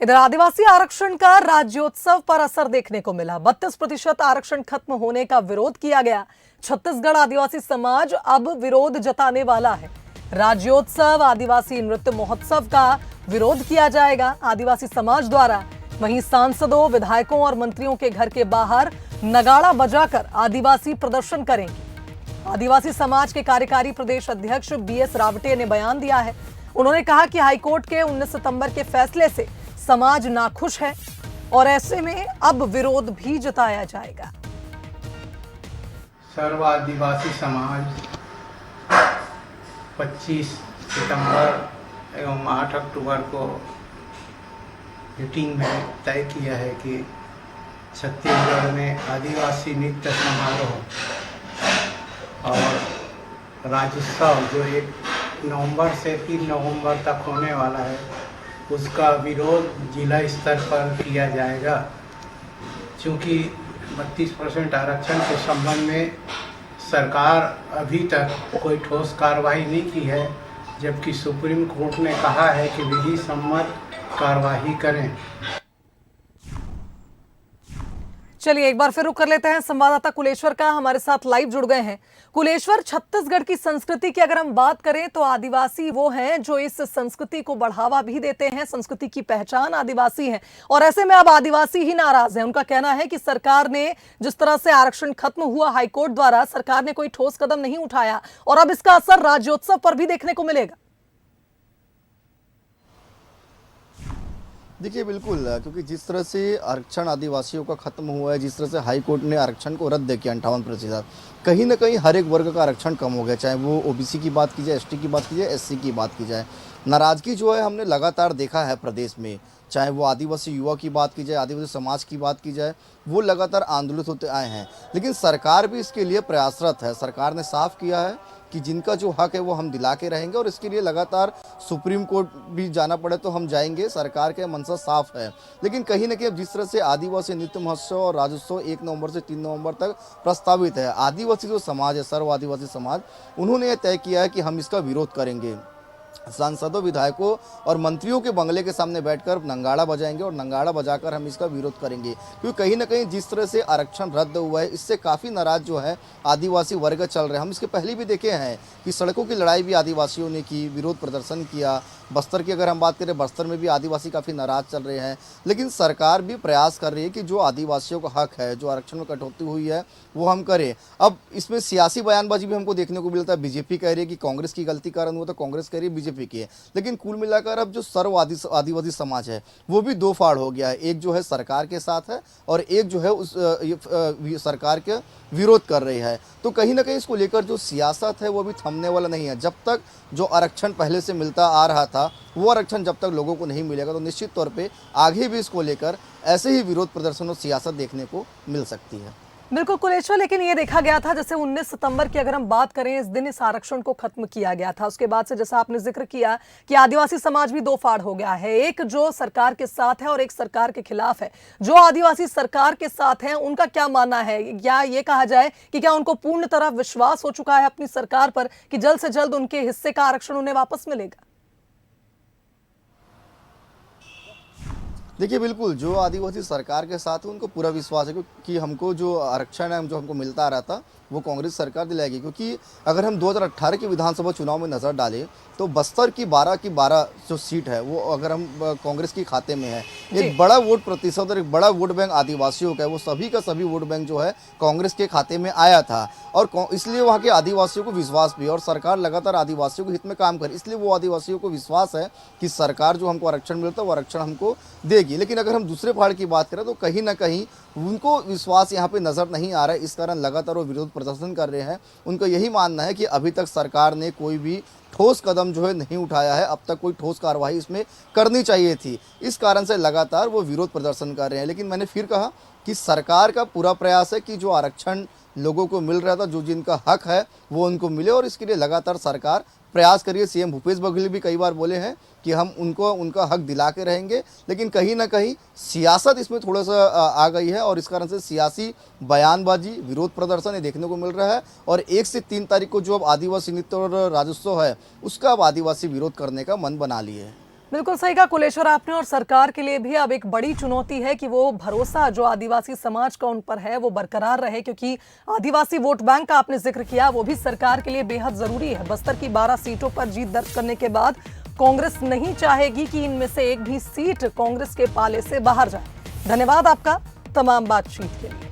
इधर आदिवासी आरक्षण का राज्योत्सव पर असर देखने को मिला। 32% आरक्षण खत्म होने का विरोध किया गया। छत्तीसगढ़ आदिवासी समाज अब विरोध जताने वाला है। राज्योत्सव आदिवासी नृत्य महोत्सव का विरोध किया जाएगा आदिवासी समाज द्वारा। वहीं सांसदों, विधायकों और मंत्रियों के घर के बाहर नगाड़ा बजाकर आदिवासी प्रदर्शन करेंगे। आदिवासी समाज के कार्यकारी प्रदेश अध्यक्ष बीएस रावटे ने बयान दिया है। उन्होंने कहा कि हाईकोर्ट के 19 सितंबर के फैसले से समाज नाखुश है और ऐसे में अब विरोध भी जताया जाएगा। सर्व आदिवासी समाज 25 सितंबर एवं 8 अक्टूबर को मीटिंग में तय किया है कि छत्तीसगढ़ में आदिवासी नृत्य समारोह और राज्योत्सव जो 1 नवंबर से 3 नवंबर तक होने वाला है, उसका विरोध जिला स्तर पर किया जाएगा। चूँकि 32% आरक्षण के संबंध में सरकार अभी तक कोई ठोस कार्रवाई नहीं की है, जबकि सुप्रीम कोर्ट ने कहा है कि विधि सम्मत कार्रवाई करें। चलिए एक बार फिर रुक कर लेते हैं। संवाददाता कुलेश्वर का हमारे साथ लाइव जुड़ गए हैं। कुलेश्वर, छत्तीसगढ़ की संस्कृति की अगर हम बात करें तो आदिवासी वो हैं जो इस संस्कृति को बढ़ावा भी देते हैं। संस्कृति की पहचान आदिवासी है और ऐसे में अब आदिवासी ही नाराज हैं। उनका कहना है कि सरकार ने जिस तरह से आरक्षण खत्म हुआ हाईकोर्ट द्वारा, सरकार ने कोई ठोस कदम नहीं उठाया और अब इसका असर राज्योत्सव पर भी देखने को मिलेगा। देखिए बिल्कुल, क्योंकि जिस तरह से आरक्षण आदिवासियों का खत्म हुआ है, जिस तरह से हाई कोर्ट ने आरक्षण को रद्द किया 58%, कहीं ना कहीं हर एक वर्ग का आरक्षण कम हो गया, चाहे वो ओबीसी की बात की जाए, एसटी की बात की जाए, एससी की बात की जाए। नाराजगी जो है हमने लगातार देखा है प्रदेश में, चाहे वो आदिवासी युवा की बात की जाए, आदिवासी समाज की बात की जाए, वो लगातार आंदोलित होते आए हैं। लेकिन सरकार भी इसके लिए प्रयासरत है। सरकार ने साफ किया है कि जिनका जो हक है वो हम दिला के रहेंगे और इसके लिए लगातार सुप्रीम कोर्ट भी जाना पड़े तो हम जाएंगे। सरकार के मंशा साफ है। लेकिन कहीं ना कहीं जिस तरह से आदिवासी नृत्य महोत्सव और राज्योत्सव 1 नवंबर से 3 नवंबर तक प्रस्तावित है, आदिवासी जो समाज है, सर्व आदिवासी समाज, उन्होंने यह तय किया है कि हम इसका विरोध करेंगे। सांसदों, विधायकों और मंत्रियों के बंगले के सामने बैठकर नंगाड़ा बजाएंगे और नंगाड़ा बजाकर हम इसका विरोध करेंगे, क्योंकि कहीं ना कहीं जिस तरह से आरक्षण रद्द हुआ है, इससे काफ़ी नाराज जो है आदिवासी वर्ग चल रहे हैं। हम इसके पहले भी देखे हैं कि सड़कों की लड़ाई भी आदिवासियों ने की, विरोध प्रदर्शन किया। बस्तर की अगर हम बात करें, बस्तर में भी आदिवासी काफ़ी नाराज चल रहे हैं। लेकिन सरकार भी प्रयास कर रही है कि जो आदिवासियों का हक है, जो आरक्षण में कटौती हुई है, वो हम करें। अब इसमें सियासी बयानबाजी भी हमको देखने को मिलता है। बीजेपी कह रही है कि कांग्रेस की गलती कारण हुआ, तो कांग्रेस कह रही है बीजेपी की है। लेकिन कुल मिलाकर अब जो सर्व आदिवासी समाज है वो भी दो फाड़ हो गया है। एक जो है सरकार के साथ है और एक जो है उस सरकार के विरोध कर रही है। तो कहीं ना कहीं इसको लेकर जो सियासत है वो भी थमने वाला नहीं है। जब तक जो आरक्षण पहले से मिलता आ रहा था, वो आरक्षण जब तक लोगों को नहीं मिलेगा, तो निश्चित तौर पे आगे भी इसको लेकर ऐसे ही विरोध प्रदर्शन और सियासत देखने को मिल सकती है। बिल्कुल कुलेश्वर, लेकिन ये देखा गया था जैसे 19 सितंबर की अगर हम बात करें, इस दिन इस आरक्षण को खत्म किया गया था। उसके बाद से जैसा आपने जिक्र किया कि आदिवासी समाज भी दो फाड़ हो गया है, एक जो सरकार के साथ है और एक सरकार के खिलाफ है। जो आदिवासी सरकार के साथ हैं उनका क्या मानना है, या ये कहा जाए कि क्या उनको पूर्ण तरह विश्वास हो चुका है अपनी सरकार पर कि जल्द से जल्द उनके हिस्से का आरक्षण उन्हें वापस मिलेगा? देखिए बिल्कुल, जो आदिवासी सरकार के साथ है उनको पूरा विश्वास है कि हमको जो आरक्षण है, जो हमको मिलता आ रहा था, वो कांग्रेस सरकार दिलाएगी। क्योंकि अगर हम 2018 के विधानसभा चुनाव में नज़र डालें तो बस्तर की 12 की 12 जो सीट है वो अगर हम कांग्रेस के खाते में है। एक बड़ा वोट प्रतिशत और एक बड़ा वोट बैंक आदिवासियों का है, वो सभी का सभी वोट बैंक जो है कांग्रेस के खाते में आया था। और इसलिए वहाँ के आदिवासियों को विश्वास भी, और सरकार लगातार आदिवासियों के हित में काम करे, इसलिए वो आदिवासियों को विश्वास है कि सरकार जो हमको आरक्षण मिलता है वो आरक्षण हमको देगी। लेकिन अगर हम दूसरे पहाड़ की बात करें तो कहीं ना कहीं उनको विश्वास यहाँ पे नज़र नहीं आ रहा है। इस कारण लगातार वो विरोध प्रदर्शन कर रहे हैं। उनका यही मानना है कि अभी तक सरकार ने कोई भी ठोस कदम जो है नहीं उठाया है, अब तक कोई ठोस कार्रवाई इसमें करनी चाहिए थी। इस कारण से लगातार वो विरोध प्रदर्शन कर रहे हैं। लेकिन मैंने फिर कहा कि सरकार का पूरा प्रयास है कि जो आरक्षण लोगों को मिल रहा था, जो जिनका हक है, वो उनको मिले और इसके लिए लगातार सरकार प्रयास करिए। सीएम भूपेश बघेल भी कई बार बोले हैं कि हम उनको उनका हक दिला के रहेंगे। लेकिन कहीं ना कहीं सियासत इसमें थोड़ा सा आ गई है और इस कारण से सियासी बयानबाजी, विरोध प्रदर्शन ये देखने को मिल रहा है। और 1 से 3 तारीख को जो अब आदिवासी नृत्य और राज्योत्सव है, उसका अब आदिवासी विरोध करने का मन बना लिए है। बिल्कुल सही कहा कुलेश्वर आपने। और सरकार के लिए भी अब एक बड़ी चुनौती है कि वो भरोसा जो आदिवासी समाज का उन पर है वो बरकरार रहे, क्योंकि आदिवासी वोट बैंक का आपने जिक्र किया, वो भी सरकार के लिए बेहद जरूरी है। बस्तर की 12 सीटों पर जीत दर्ज करने के बाद कांग्रेस नहीं चाहेगी कि इनमें से एक भी सीट कांग्रेस के पाले से बाहर जाए। धन्यवाद आपका तमाम बातचीत के लिए।